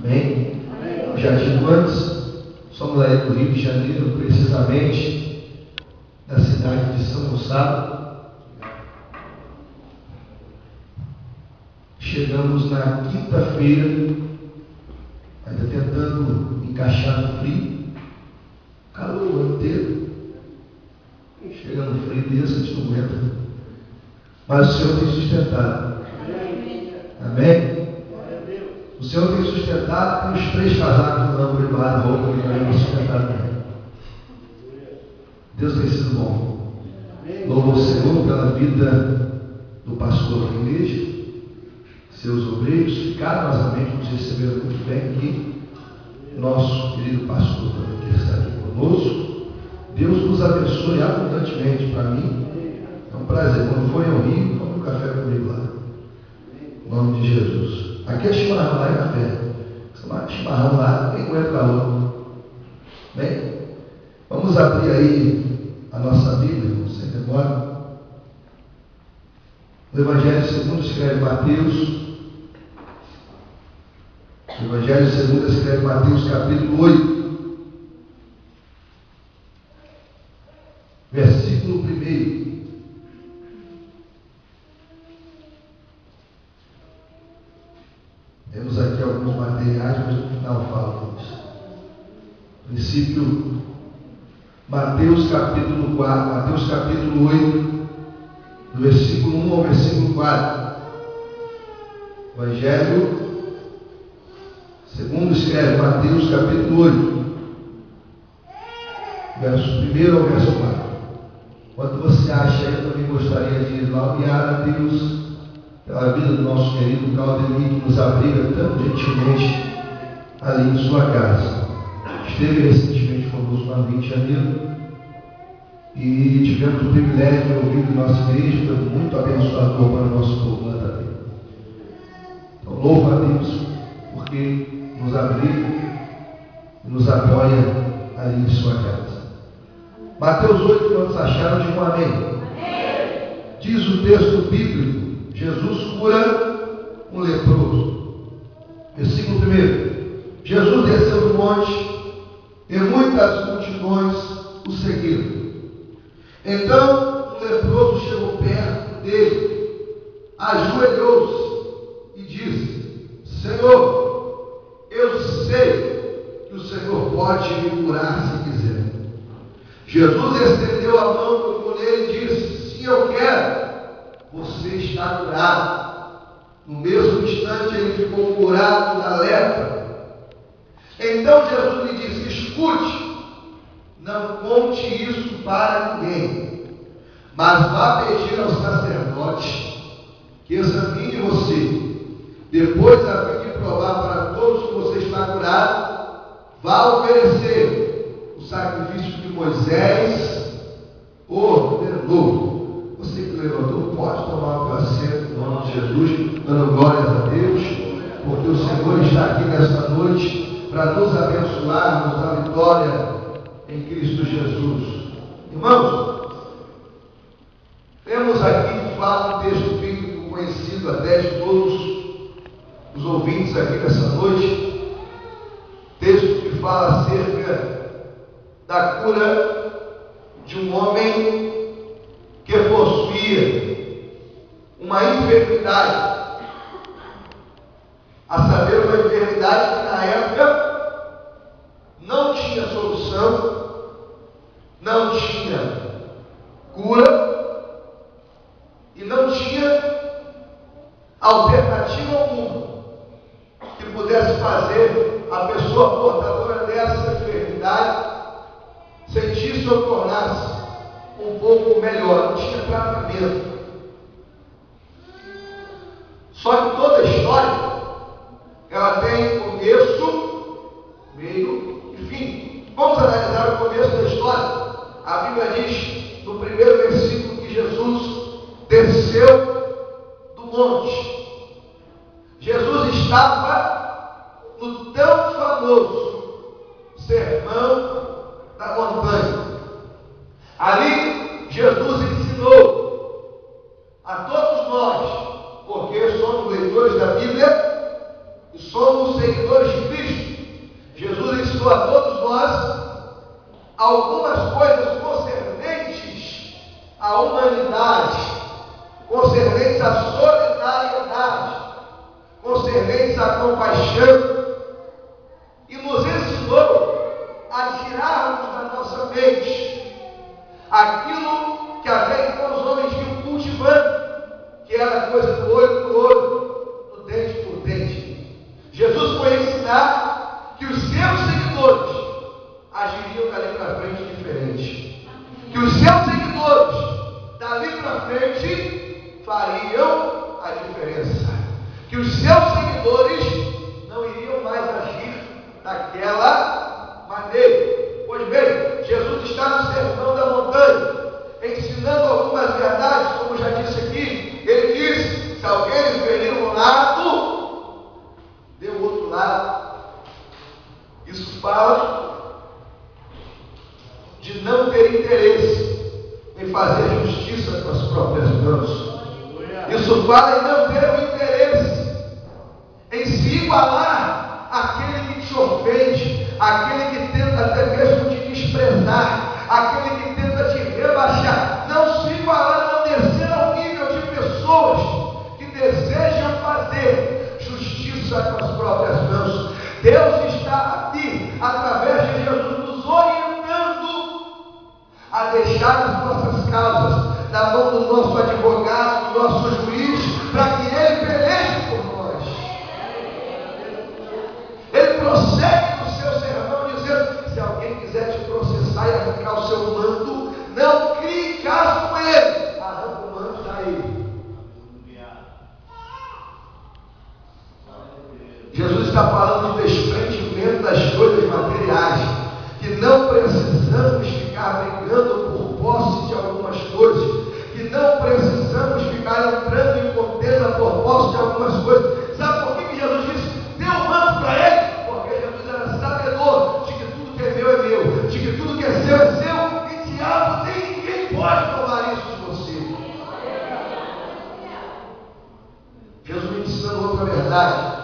Amém? Amém. Já digo antes, somos lá do Rio de Janeiro, precisamente da cidade de São Gonçalo. Chegamos na quinta-feira, ainda tentando encaixar no frio, calor o ano inteiro. Chega no frio desse, a gente não aguenta. Mas o Senhor tem sustentado. Amém? O Senhor tem sustentado, tem os 3 casacos não privados, roupa que vai sustentar também. Deus tem sido bom. Louvo o Senhor pela vida do pastor da igreja. Seus obreiros carinhosamente nos receberam muito bem aqui. Nosso querido pastor também que está aqui conosco. Deus nos abençoe abundantemente. Para mim é um prazer. Quando for ao Rio, tome um café comigo lá. Em nome de Jesus. Aqui é chimarrão, lá é café. Chimarrão lá, quem aguenta o calor. Bem, vamos abrir aí a nossa Bíblia, sem demora. O Evangelho segundo escreve Mateus. O Evangelho segundo escreve Mateus capítulo 8. Versículo 1. Temos aqui alguns materiais, mas no final falo disso. Princípio, Mateus capítulo 4, Mateus capítulo 8, do versículo 1 ao versículo 4. Evangelho segundo escreve Mateus capítulo 8, verso 1 ao verso 4. Quando você acha, eu também gostaria de louvar a Deus pela vida do nosso querido Claudemir, que nos abriga tão gentilmente ali em sua casa. Esteve recentemente conosco lá no Rio de Janeiro e tivemos o privilégio de ouvir de nossa igreja, foi muito abençoador para o nosso povo lá também. Então, louvo a Deus porque nos abriga e nos apoia ali em sua casa. Mateus 8, quantos acharam de um amém? Amém. Diz o texto bíblico: Jesus cura um leproso. Versículo 1. Jesus desceu do monte e muitas multidões o seguiram. Então o leproso chegou perto dele, ajoelhou-se e disse: Senhor, eu sei que o Senhor pode me curar se quiser. Jesus estendeu a mão, tocou nele e disse: Sim, eu quero. Você está curado. No mesmo instante ele ficou curado da lepra. Então Jesus lhe disse: Escute, não conte isso para ninguém, mas vá pedir ao sacerdote que examine você. Depois, a fim de provar para todos que você está curado, vá oferecer o sacrifício que Moisés ordenou. Você que levantou, pode tomar o seu assento em nome de Jesus, dando glórias a Deus, porque o Senhor está aqui nesta noite para nos abençoar, nos dar vitória em Cristo Jesus. Irmãos, temos aqui de fato um texto bíblico conhecido até de todos os ouvintes aqui nessa noite, texto que fala acerca da cura de um homem que possuía uma enfermidade, a saber, uma enfermidade que na época não tinha solução, não tinha cura e não tinha alternativa alguma que pudesse fazer a pessoa portadora dessa enfermidade sentir-se ou tornar-se um pouco melhor, não tinha tratamento. Só que toda a história ela tem começo, meio e fim. Vamos analisar o começo da história. A Bíblia diz no primeiro versículo que Jesus desceu do monte. Jesus estava no tão famoso sermão da montanha. Ali Jesus ensinou a todos nós, porque somos leitores da Bíblia, e somos seguidores de Cristo, Jesus ensinou a todos nós algumas coisas concernentes à humanidade, concernentes à solidariedade, concernentes à compaixão, e nos ensinou a tirarmos da nossa mente aquilo que até então os homens vinham cultivando, que era a coisa do olho por olho, do dente por dente. Jesus foi ensinar que os seus seguidores agiriam dali para frente diferente, que os seus seguidores dali para frente fariam a diferença, que os seus seguidores não iriam mais agir daquela maneira. Pois bem, Jesus está no sermão da montanha, ensinando algumas verdades, como já disse aqui. Ele disse: se alguém ferir um lado, dê o outro lado. Isso fala de não ter interesse em fazer justiça com as próprias mãos. Isso fala em não ter o interesse em se igualar àquele que te ofende, aquele que tenta até mesmo te desprezar, aquele que tenta te rebaixar. Não se igualar, não descer ao nível de pessoas que desejam fazer justiça com as próprias mãos. Deus está aqui, através de Jesus, nos orientando a deixar as nossas causas na mão do nosso advogado, do nosso juiz, para que ele peleje por nós. Ele prossegue no seu sermão dizendo: se alguém quiser te processar e arrancar o seu manto, não crie caso com ele, arranca o manto daí. Jesus está falando do desprendimento das coisas materiais, que não precisamos ficar brigando por posse de algumas coisas, que não precisamos ficar entrando em contenda por posse de algumas coisas. Sabe por que Jesus disse: dê o manto para ele? Porque Jesus era sabedor de que tudo que é meu, de que tudo que é seu, e diabo nem ninguém pode tomar isso de você. Jesus me ensinando outra verdade: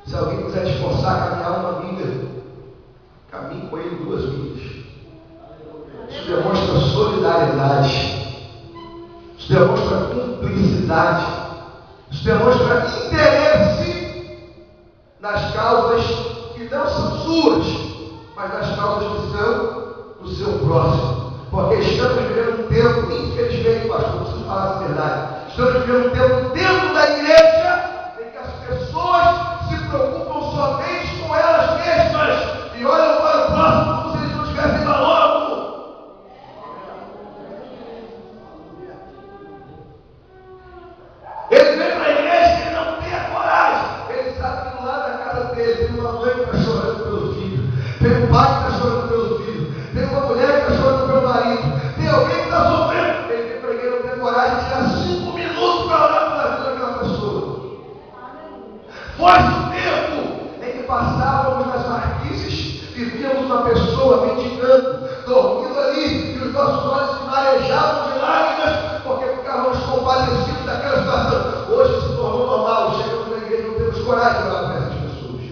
se alguém quiser te forçar a caminhar uma milha, caminhe com ele 2 milhas. Isso demonstra solidariedade, isso demonstra cumplicidade, isso demonstra interesse nas causas que não são suas, mas nas causas que são do seu próximo. Porque estamos vivendo um tempo, infelizmente, pastor, preciso falar a verdade, estamos vivendo um tempo dentro da igreja em que as pessoas se preocupam somente com elas mesmas e olham para o próximo como se eles não tivessem valor algum. Ele vem para a igreja e ele não tem a coragem. Ele sabe que do lado da casa dele tem uma mãe que está chorando pelo filho, tem um pai que está chorando pelo filho, tem uma mulher que está chorando pelo marido, tem alguém que está sofrendo. Ele vem para a igreja e não tem coragem de tirar 5 minutos para orar pela vida daquela pessoa. Faz o tempo em que passávamos nas marquises e víamos uma pessoa mendigando, dormindo ali, e os nossos olhos se marejavam de lágrimas, porque ficávamos compadecidos daquela situação. Hoje se tornou normal, chegamos na igreja e não temos coragem de orar para essas pessoas.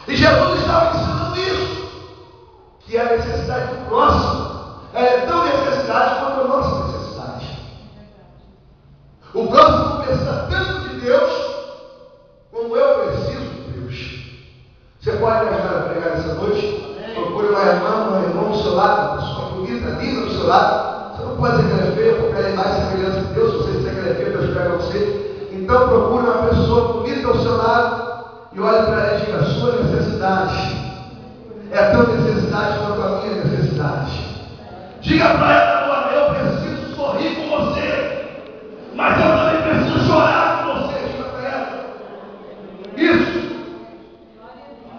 E Jesus estava ensinando isso, que a necessidade do próximo é tão necessidade quanto a nossa necessidade. O próximo precisa tanto de Deus como eu preciso de Deus. Você pode me ajudar a pregar essa noite? Procure uma irmã, um irmão do seu lado, uma pessoa bonita, linda do seu lado. Você não pode dizer que ela é feia, porque ela é mais semelhança de Deus. Se você disser que ela é feia, Deus pega você. Então procure uma pessoa bonita ao seu lado e olhe para ela e diga: a sua necessidade é a tua necessidade quanto a minha necessidade. Diga para ela: agora eu preciso sorrir com você, mas eu também preciso chorar com você. Diga para ela isso.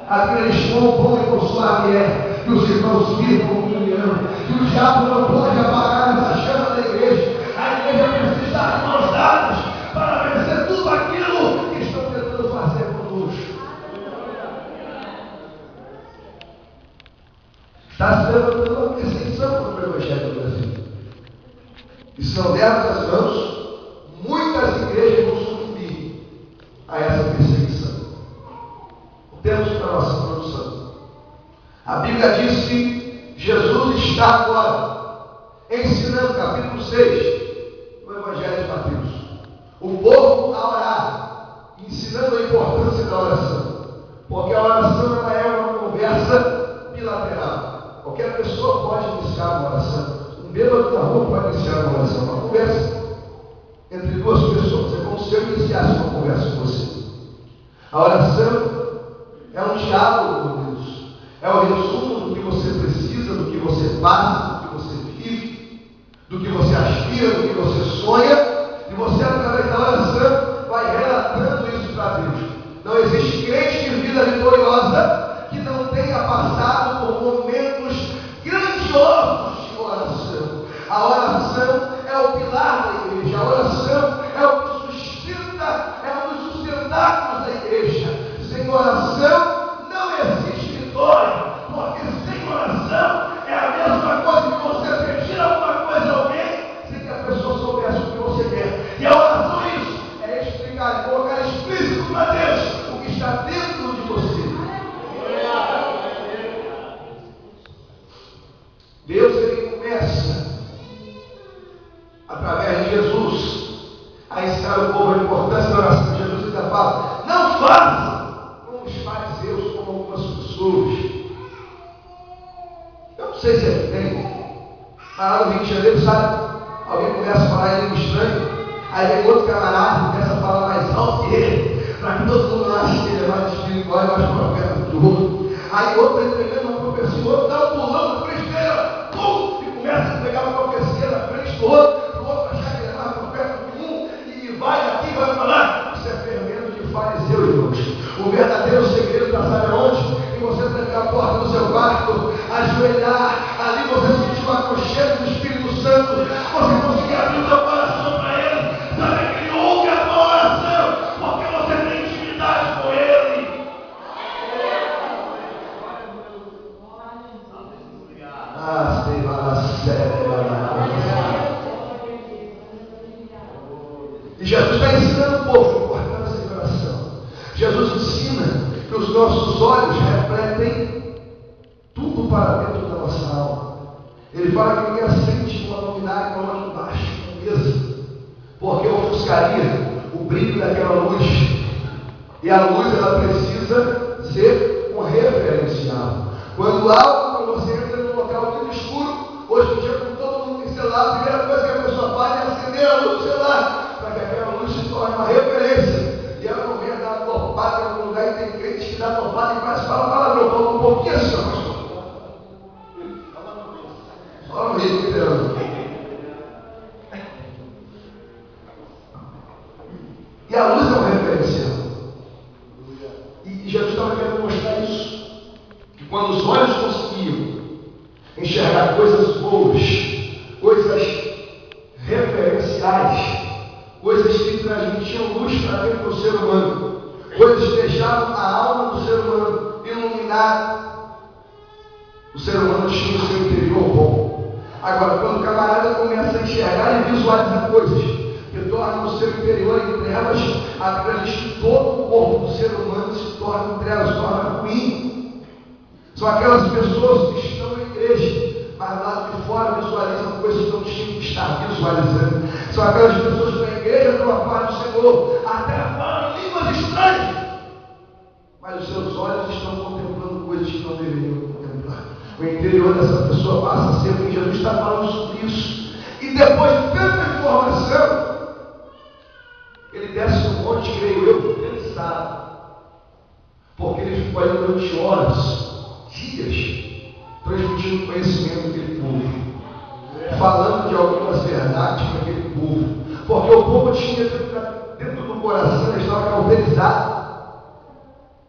Aqueles pão e consolar é que os irmãos vivam com comunhão, que o diabo não pode apagar essa chama da igreja. A igreja precisa estar de mãos dadas para vencer tudo aquilo que estão tentando fazer conosco. Está se levantando uma perseguição contra o Evangelho do Brasil. E se não dermos as mãos, muito Bíblia diz que Jesus está agora ensinando, capítulo 6, do Evangelho de Mateus, o povo a orar, ensinando a importância da oração, porque a oração ela é uma conversa bilateral. Qualquer pessoa pode iniciar uma oração. Um bêbado na rua pode iniciar uma oração, uma conversa entre duas pessoas. É como se eu iniciasse uma conversa com você. A oração é um diálogo com Deus, é o resumo do que você precisa, do que você passa, do que você vive, do que você aspira, do que você sonha, e você, através da oração, vai relatando isso para Deus. Não existe crente de vida vitoriosa que não tenha passado por momentos grandiosos de oração. A oração é o pilar da igreja, a oração é o que sustenta, é um dos sustentáculos da igreja. Sem oração não existe vitória, porque sem oração é a mesma coisa que você pedir alguma coisa a alguém sem que a pessoa soubesse o que você quer. E a oração é isso, é explicar, é colocar explícito para Deus o que está dentro de você. Deus, ele começa através de Jesus a ensinar o povo a importância da oração. Jesus ainda fala: não faça como os fariseus, como algumas pessoas. Eu não sei se é que tem, mas lá no Rio de Janeiro, sabe? Alguém começa a falar em língua estranha, aí vem outro camarada começa a falar mais alto que ele, para que todo mundo ache que ele é mais espiritual e mais profeta do que o outro. Aí outro está entregando uma profecia, o outro dá um pulão na frente dele, pum, e começa a pegar uma profecia na frente do outro, o outro achar que ele é mais profeta do que um, e vai aqui e vai falar. Isso é fermento de fariseu, irmãos. O verdadeiro segredo está, sabe aonde? E você trancar a porta do seu quarto, ajoelhar, ali você sentir o aconchego do Espírito Santo, você conseguir abrir o seu coração para Ele, sabe que Ele ouve a tua oração, porque você tem intimidade com Ele. E Jesus está ensinando o povo a importância da oração. Jesus ensina que os nossos olhos refletem tudo para dentro da nossa alma. Ele fala que ninguém acende uma luminária com a mão embaixo da mesa, porque ofuscaria o brilho daquela luz. E a luz, ela precisa ser um referencial. Quando algo, quando você entra num local muito escuro, hoje em dia, com todo mundo tem celular, a primeira coisa que a pessoa faz é acender a luz do celular, para que aquela luz se torne uma referência. E ela não venha dar uma topada em algum lugar, e tem crente que dá topada e quase fala, meu pão, um pouquinho assim, pastor. Só no rio, esperando. E a luz é um referencial. E Jesus estava querendo mostrar isso. Que quando os olhos conseguiam enxergar coisas boas, coisas referenciais, coisas que transmitiam luz para dentro do ser humano, coisas que deixavam a alma do ser humano iluminada, o ser humano tinha o seu interior bom. Agora, quando o camarada começa a enxergar e visualizar coisas que tornam o seu interior em trevas, a Bíblia diz que todo o corpo do ser humano se torna em trevas, se torna ruim. São aquelas pessoas que estão na igreja, mas lá lado de fora visualizam coisas que não tinham que estar visualizando. São aquelas pessoas que na igreja estão a paz do Senhor, até falam línguas estranhas, mas os seus olhos estão contemplando coisas que não deveriam contemplar. O interior dessa pessoa passa a ser o que Jesus está falando sobre isso. E depois de tanta informação, ele desce no monte, creio eu, cansado, porque ele ficou ali durante horas, dias, transmitindo conhecimento daquele povo, falando de algumas verdades para aquele povo, porque o povo tinha dentro do coração, estava cauterizado,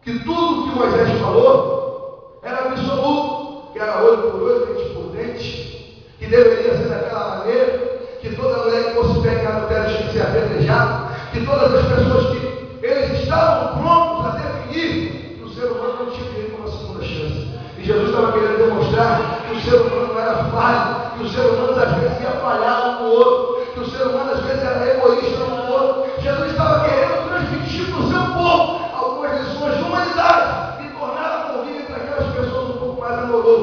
que tudo que Moisés falou era absoluto, que era olho por olho, dente por dente, que deveria ser daquela maneira, que toda mulher que fosse pegar no adultério tinha que ser apedrejada, que todas as pessoas que eles estavam prontos a definir que o ser humano não tinha direito a uma segunda chance. E Jesus estava querendo demonstrar que o ser humano não era falho, que o ser humano às vezes ia falhar um com o outro, que o ser humano às vezes era egoísta um com o outro. Jesus estava querendo transmitir para o seu povo algumas lições de humanidade e tornar a convívio entre aquelas pessoas um pouco mais amoroso.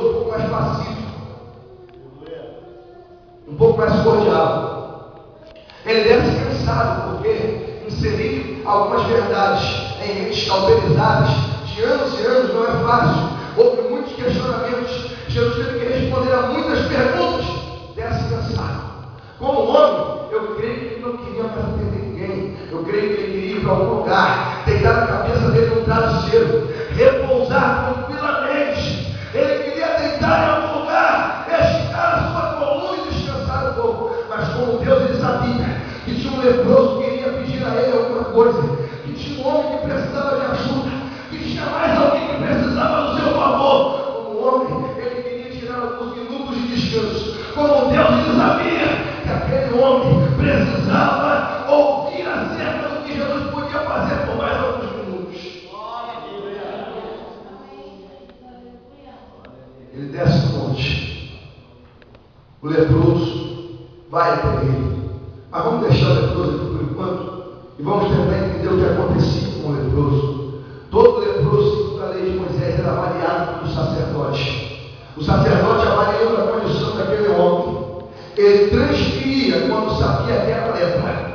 sabe por quê? Inserir algumas verdades em mentes cauterizadas de anos e anos não é fácil. Houve muitos questionamentos. Jesus teve que responder a muitas perguntas dessa mensagem. Como homem, eu creio que ele não queria mais atender ninguém. Eu creio que ele queria ir para algum lugar, deitar a cabeça dele no travesseiro, repousar tranquilamente. Ele queria deitar em algum lugar, esticar a sua coluna e descansar um pouco. Mas como Deus, ele sabia que tinha um leproso que queria pedir a ele alguma coisa, que tinha um homem que precisava de ajuda, que tinha mais alguém que precisava do seu favor. Como homem, ele queria tirar alguns minutos de descanso. Como Deus, ele sabia que aquele homem precisava ouvir acerca do que Jesus podia fazer por mais alguns minutos. Ele desce o monte. O leproso vai até ele. Mas vamos deixar o leproso aqui por enquanto e vamos tentar entender o que acontecia com o leproso. Todo leproso, segundo a lei de Moisés, era avaliado pelo sacerdote. O sacerdote, avaliando a condição daquele homem, ele transferia, quando sabia que era lepra,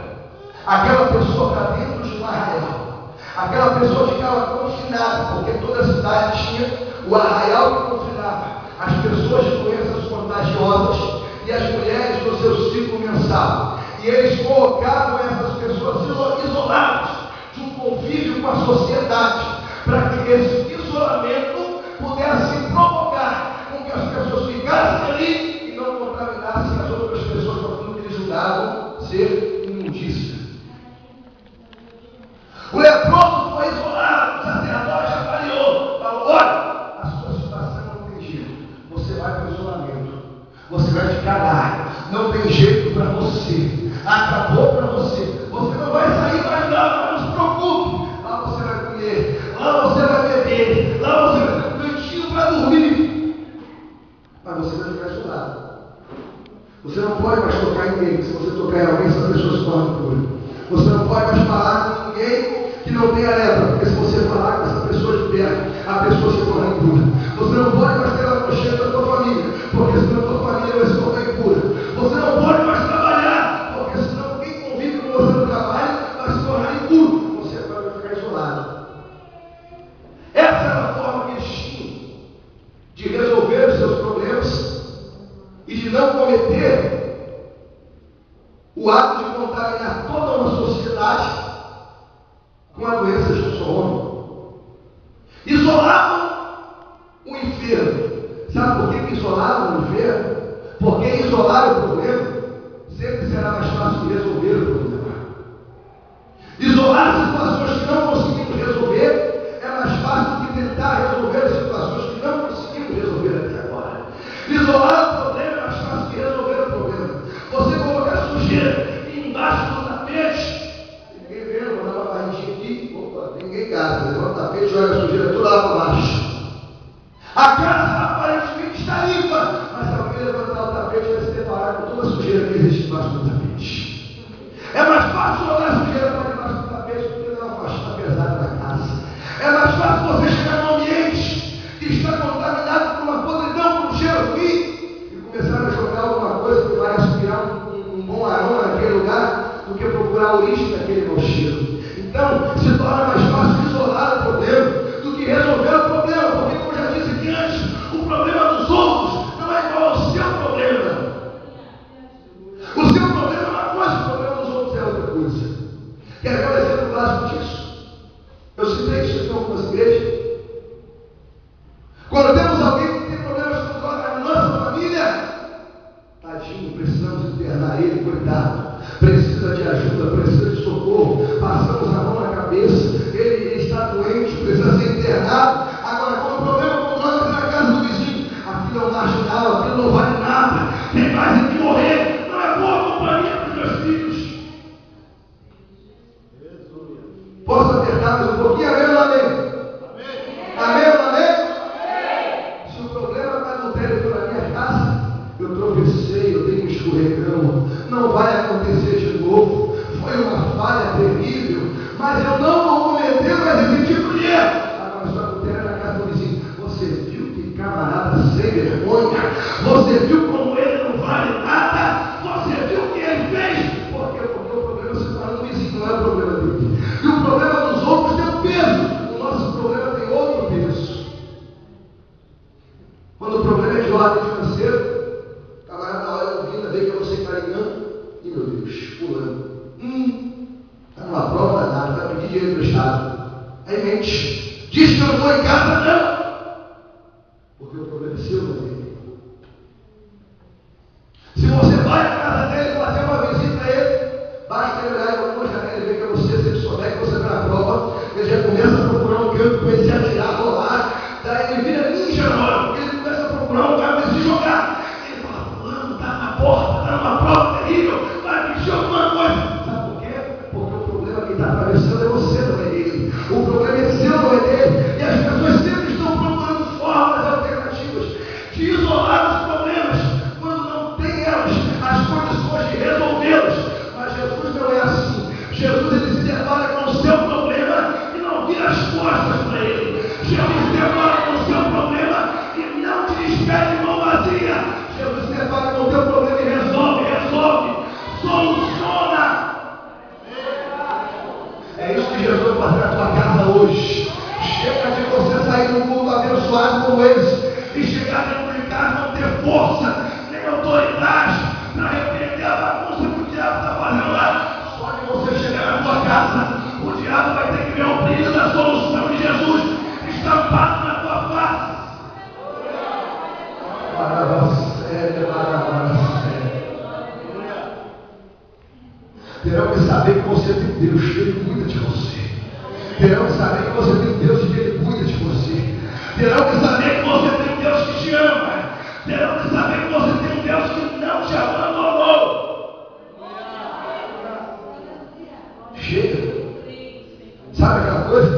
aquela pessoa para dentro de um arraial. Aquela pessoa ficava confinada, porque toda a cidade tinha o arraial que confinava as pessoas de doenças contagiosas e as mulheres no seu ciclo mensal. E eles colocavam essas pessoas isoladas de um convívio com a sociedade, para que esse isolamento pudesse provocar com que as pessoas ficassem ali e não contaminassem as outras pessoas com aquilo que eles julgavam ser imundícia. O leproso foi isolado, o sacerdote avaliou, falou: olha, a sua situação não tem jeito, você vai para o isolamento, você vai ficar lá, não tem jeito para você, acabou para você, você não vai sair mais lá, não se preocupe, lá você vai comer, lá você vai beber, lá você vai ter um cantinho para dormir, mas você vai ficar isolado. Você não pode mais tocar em ninguém, se você tocar em alguém, essa pessoa se torna pura. Você não pode mais falar com ninguém que não tenha lepra, porque se você falar com essa pessoa de perto, a pessoa se torna impura. Você não pode mais ter ela no cheiro da tua família, porque senão a tua família vai se tornar impura. Você não pode mais trabalhar, porque senão quem convive com você no trabalho vai se tornar impuro. Você vai ficar isolado. Essa era a forma que eles tinham de resolver os seus problemas e de não cometer o ato de contaminar toda uma sociedade com a doença de um só homem. Isolavam o enfermo. Sabe por que isolavam o enfermo? Porque isolar o problema sempre será mais fácil de resolver o problema. Isolar situações que não conseguimos resolver é mais fácil do que tentar resolver situações que não conseguimos resolver até agora. Isolar o problema é mais fácil de resolver o problema. Você colocar sujeira embaixo do tapete, ninguém vê, vou dar uma barriguinha aqui, opa, ninguém gasta, levanta o tapete e joga a sujeira toda lá para baixo. A casa aparentemente está limpa, mas se alguém levantar o tapete vai se deparar com toda a sujeira que existe embaixo do tapete. É mais fácil jogar a sujeira para debaixo do tapete do que dar uma faxina pesada na casa. É mais fácil você chegar num ambiente que está contaminado por uma podridão, por um cheiro ruim, e começar a jogar alguma coisa que vai aspirar um bom aroma naquele lugar, do que procurar a origem daquele mau cheiro. Então, se torna mais fácil isolar o problema do que resolver o problema, porque, como já disse aqui antes, o problema dos outros não é igual ao seu problema. O seu problema é uma coisa, o problema dos outros é outra coisa. Quer ver um exemplo clássico disso? Eu citei isso em algumas igrejas. Quando temos alguém que tem problemas com droga na nossa família, tadinho, precisamos internar ele, coitado, precisa de ajuda, precisa de socorro, passamos a mão na cabeça, ele está doente, precisa ser internado. Agora, quando o problema com drogas é na casa do vizinho, aquilo é um marginal, aquilo não vale nada, tem mais do que morrer, não é boa companhia para os meus filhos. Posso apertar mais um pouquinho? Amém ou amém? Amém ou amém? Se o problema está no adultério na minha casa, eu tropecei, eu tenho um escorregão, não vai acontecer de novo, foi uma falha terrível, mas eu não vou cometer mais esse tipo de erro. Agora, se o adultério na casa do vizinho, você viu que camarada sem vergonha, você viu como ele não vale nada, você viu o que ele fez, porque o problema se torna pedir dinheiro emprestado. Aí mente. Diz que eu não estou em casa, não. Porque o problema é seu, não é dele. Se você vai à casa dele, fazer uma visita a ele, basta ele olhar em alguma janela e ver que é você, se ele souber que você está na prova, ele já começa a procurar um canto para ele se atirar, rolar, daí ele vira ninja na hora, porque ele começa a procurar um lugar para ele se jogar. Ele fala, fulano, está na porta, está numa prova terrível, vai pedir alguma coisa. Sabe por quê? Porque o problema que está atravessando é você, não é dele. O problema é seu, não é dele. E as pessoas sempre estão procurando formas alternativas de isolar os problemas, quando não tem elas as condições de resolvê-los. Mas Jesus não é assim. Jesus, ele se depara com o seu problema e não vira as costas para ele. Jesus se depara com o seu problema e não te despede de mão vazia. Jesus se depara com o teu problema e resolve, soluciona. É isso que Jesus vai fazer na tua casa hoje. Chega de você sair do mundo abençoado como esse e chegar dentro de casa não ter força, nem autoridade para repreender a bagunça que o diabo está fazendo lá. Só que você chegar na tua casa, o diabo vai ter que ver o brilho da solução de Jesus estampado na tua face. Terão que saber que você tem Deus, que Ele cuida de você. Terão que saber que você tem Deus e que Ele cuida de você. Terão que saber que você tem Deus que te ama. Terão que saber que você tem um Deus que não te abandonou. Chega. Sabe aquela coisa?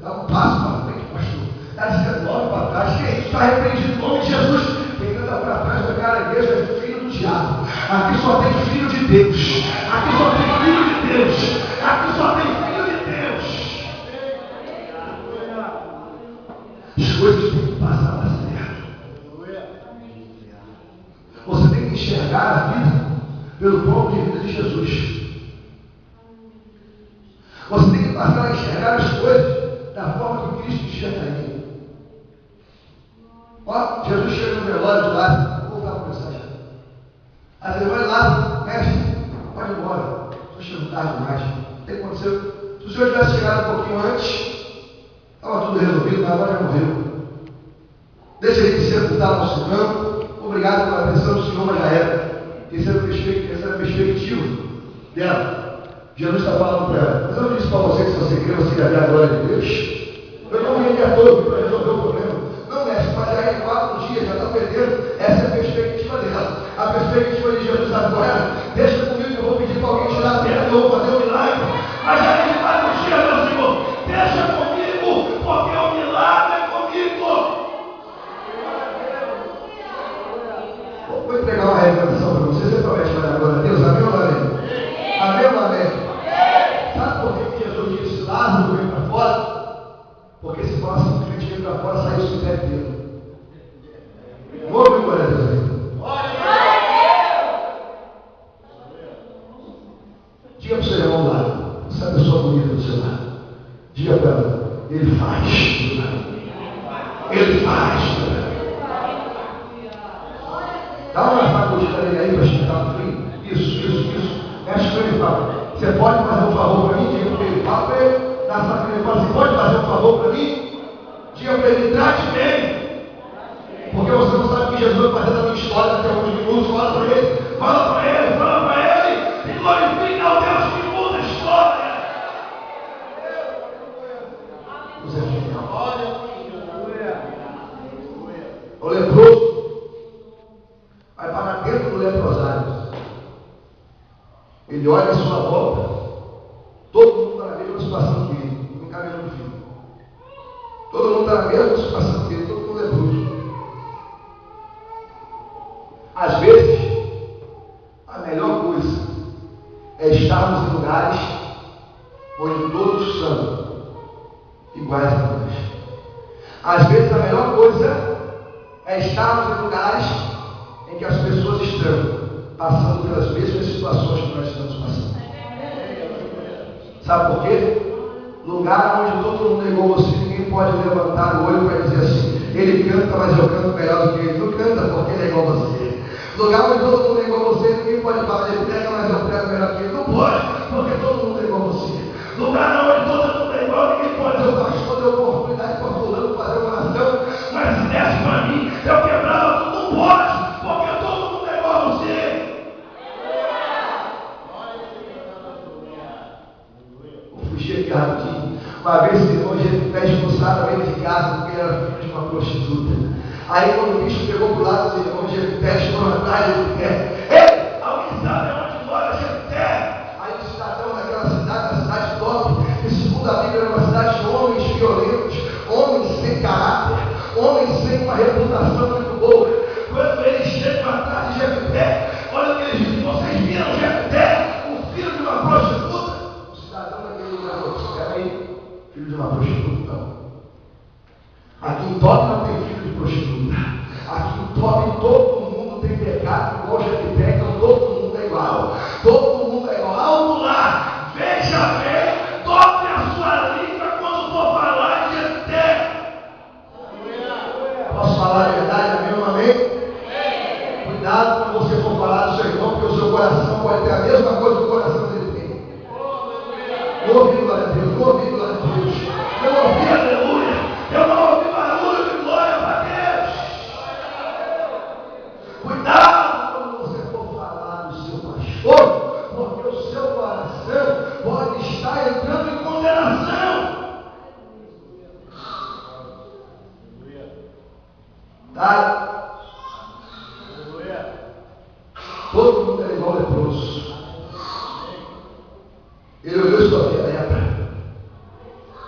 Dá um passo para frente, pastor. Dá 19 para trás. Que isso? Está repreendido em nome de Jesus. Quem anda para trás da cara da igreja é filho do diabo. Aqui só tem filho de Deus. Aqui só tem filho de Deus. Aqui só tem filho de Deus. As coisas têm que passar para certo. Você tem que enxergar a vida pelo ponto de vista de Jesus. Você tem que passar a enxergar as coisas da forma que Cristo enxergaria. Ó, Jesus chega no velório de Lázaro. Vou voltar para a mensagem. Aí ele vai lá, mestre, pode ir embora. Estou chegando tarde demais. O que aconteceu? Se o senhor tivesse chegado um pouquinho antes, estava tudo resolvido, mas agora já morreu. Deixa ele se sepultar no nosso campo. Obrigado pela atenção do senhor, mas já era. Essa era a perspectiva dela. Jesus está falando para ela. Mas eu não disse para você que se você crê, você vai ver a glória de Deus. Eu não vim a todo para resolver o problema. Não, mestre, mas já em 4 dias, já está perdendo. Essa é a perspectiva dela. A perspectiva de Jesus agora, deixa comigo que eu vou pedir para alguém tirar a terra, que eu vou fazer um milagre. Mas já em 4 dias, meu Senhor, deixa comigo, porque o milagre é comigo. Vou entregar uma revelação para você. Você promete falar agora a Deus? Amém ou amém? Amém ou amém? Sabe por que Jesus disse Lázaro vem para fora? Porque se fala simplesmente vem para fora, saiu o cemitério inteiro. Vou ouvir glória a Deus aí. Diga para o seu irmão lá, essa pessoa bonita do seu lado. Diga para ela, ele faz. Ele faz. Dá uma sacudida nele aí para esquentar o frio. Isso. Mexe com ele e fala, você pode fazer um favor para mim? Diga para ele, fala para ele. Dá a sacudida e fala, você pode fazer um favor para mim? Diga para ele, trate bem. Porque você não sabe o que Jesus vai fazer na minha história daqui a alguns minutos. Fala para ele. E glorifica o Deus que muda a história. Você é genial. O leproso vai para dentro do leprosário. Ele olha a sua volta. Todo mundo está na mesma situação que ele. Não cabe no fim. Todo mundo está na mesma situação que ele. Todo mundo é leproso. Às vezes, a melhor coisa é estarmos em lugares onde todos são iguais a nós. Às vezes, a melhor coisa é estarmos em lugares em que as pessoas estão passando pelas mesmas situações que nós estamos passando. Sabe por quê? Lugar onde todo mundo é igual a você, ninguém pode levantar o olho para dizer assim, ele canta, mas eu canto melhor do que ele. Não canta porque ele é igual a você. Lugar onde todo mundo é igual a você, ninguém pode falar, ele prega, mas eu prego melhor que ele. Não pode, porque todo mundo é igual a você. Lugar onde todo chegado aqui. Uma vez o irmão Jefité expulsado ele de casa porque era filho de uma prostituta. Aí quando o bicho pegou pro lado do irmão Jefité, chegou atrás de Jefité. Ei, alguém sabe onde mora Jefité? Aí o cidadão daquela cidade, a cidade top, que segundo a Bíblia era uma cidade de homens violentos, homens sem caráter, homens sem uma reputação muito boa. Quando eles chegam atrás de Jefité, olha o que eles dizem: vocês viram Jefité, o filho de uma prostituta? O cidadão daquele lugar falou: espera aí, filho de uma prostituta não. Aqui em Top não tem filho de prostituta. Aqui em Top todo mundo tem pecado igual Jefité, então todo mundo é igual. Todo mundo é igual. Alto lá, veja bem, toque a sua língua quando for falar de Jefité. Posso falar a verdade, amém ou amém? Cuidado quando você for falar do seu irmão, porque o seu coração pode ter a mesma coisa que o coração dele tem. Ouvi glória a Deus, ouvi glória a Deus. Eu ouvi aleluia, eu não ouvi barulho de glória para Deus. Cuidado quando você for falar do seu pastor, porque o seu coração pode estar entrando em condenação. Tá? Todo mundo era igual leproso. Ele olhou e só via lepra.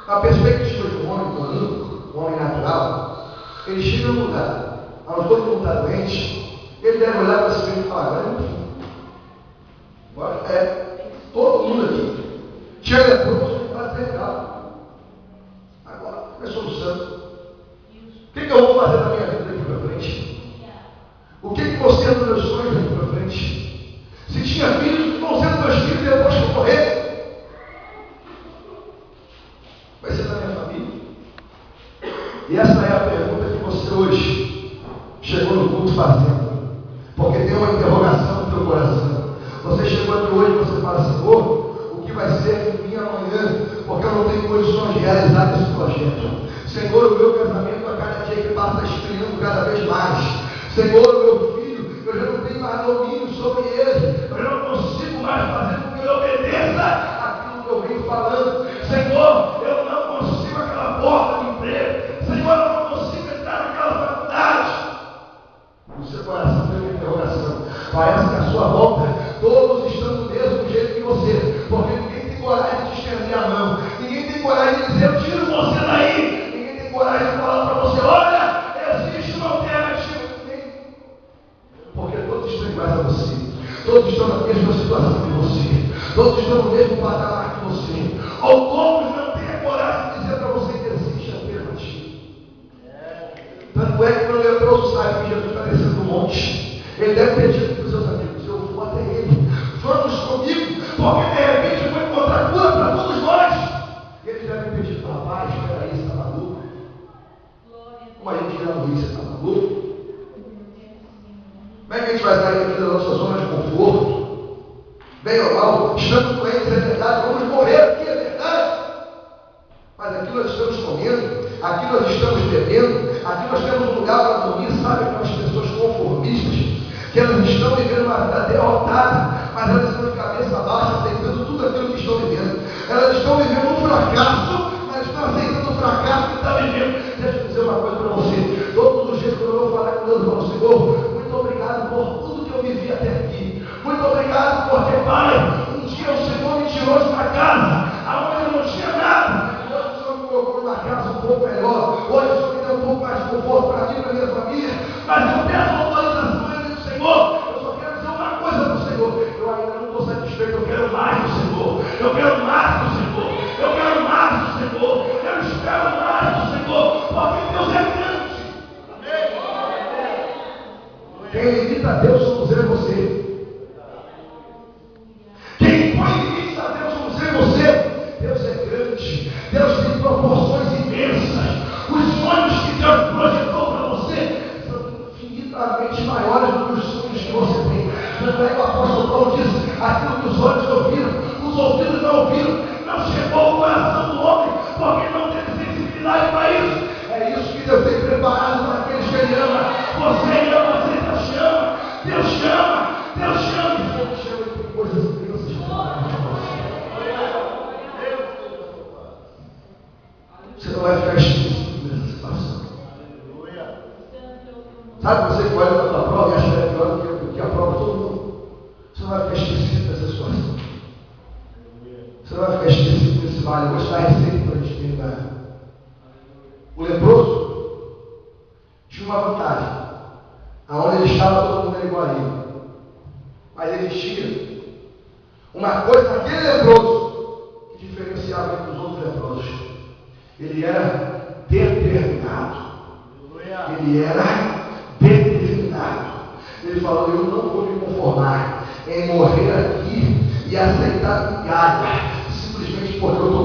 A perspectiva de um homem comum, um homem natural, ele chega no lugar onde todo mundo está doente, ele deve olhar para si mesmo e falar: agora todo mundo aqui. Tinha leproso, ele está legal. Agora, eu sou santo. O que eu vou fazer na minha vida daqui para frente? O que você é dos meus sonhos daqui para frente? Se tinha filhos, que vão ser meus filhos depois que eu morrer? Vai ser da minha família? E essa é a pergunta que você hoje chegou no culto fazendo. Porque tem uma interrogação no teu coração. Você chegou aqui hoje e você fala: Senhor, o que vai ser de mim amanhã? Porque eu não tenho condições de realizar esse projeto. Senhor, o meu casamento a cada dia que passa está esfriando cada vez mais. Senhor, o meu filho, eu já não tenho mais domínio sobre ele. Eu já não consigo mais fazer com que ele obedeça aquilo que eu venho falando. Senhor, eu não consigo aquela porta de emprego. Senhor, eu não consigo entrar naquela faculdade. O seu coração tem uma interrogação. Parece que a sua volta todos estão do mesmo jeito que você. Porque ninguém tem coragem de te estender a mão. Ninguém tem coragem de dizer: eu tiro você daí. Coragem de falar para você: olha, existe uma alternativa. Porque todos estão iguais a você, todos estão na mesma situação que você, todos estão no mesmo patamar que você, ou todos não têm a coragem de dizer para você que existe alternativa. Tanto é que quando o leproso sai que Jesus está descendo do monte, ele deve ter dito para os seus amigos: eu vou até ele, vamos comigo, porque de repente eu vou encontrar cura para todos nós. E eles devem ter dito: rapaz, espera aí, você está maluco? Como a gente tira a Luísa, você está maluco? Como é que a gente vai sair aqui da nossa zona de conforto? Bem ou mal, estamos doentes, é verdade, vamos morrer aqui, é verdade. Mas aqui nós estamos comendo, aqui nós estamos bebendo, aqui nós temos um lugar para dormir, sabe, aquelas pessoas conformistas, que elas estão vivendo uma vida derrotada, mas elas estão de cabeça baixa, aceitando tudo aquilo que estão vivendo. Elas estão vivendo um fracasso, mas estão aceitando o fracasso que está vivendo. Deixa eu dizer uma coisa para você: todos os dias que eu vou falar com Deus, eu falo: Senhor, muito obrigado por tudo que eu vivi até aqui. Muito obrigado porque, Pai, um dia o Senhor me tirou de uma casa aonde eu não tinha nada. Hoje o Senhor me colocou numa casa um pouco melhor. Hoje o Senhor me deu um pouco mais de conforto para mim e para minha família. Mas eu peço autorização do Senhor. Eu só quero dizer uma coisa para o Senhor: eu ainda não estou satisfeito, eu quero mais do Senhor. Eu quero mais do Senhor. Eu quero mais do Senhor. Eu espero mais do Senhor, porque Deus é grande. Quem limita a Deus somos eu e você. Quem põe limites a Deus somos eu e você. Deus é grande. Deus tem proporções imensas. Os sonhos que Deus projetou para você são infinitamente maiores do que os sonhos que você tem. Tanto é que o apóstolo Paulo diz: aquilo que os olhos ouviram, os ouvidos não ouviram, não chegou ao coração do homem, porque não teve sensibilidade para isso. É isso que Deus tem preparado para aqueles que Ele ama. Você ama, você te ama. Deus não vai ficar esquecido nessa situação. Sabe você que olha para a tua prova e acha que é pior do que a prova de todo mundo? Você não vai ficar esquecido dessa situação. Você não vai ficar esquecido desse vale. Eu vou te dar a receita para a gente terminar. O leproso tinha uma vantagem. Aonde ele estava, todo mundo era igual a ele. Mas existia uma coisa naquele leproso que diferenciava ele dos outros leprosos. Ele era determinado. Ele era determinado. Ele falou: eu não vou me conformar em morrer aqui e aceitar migalha, simplesmente porque eu estou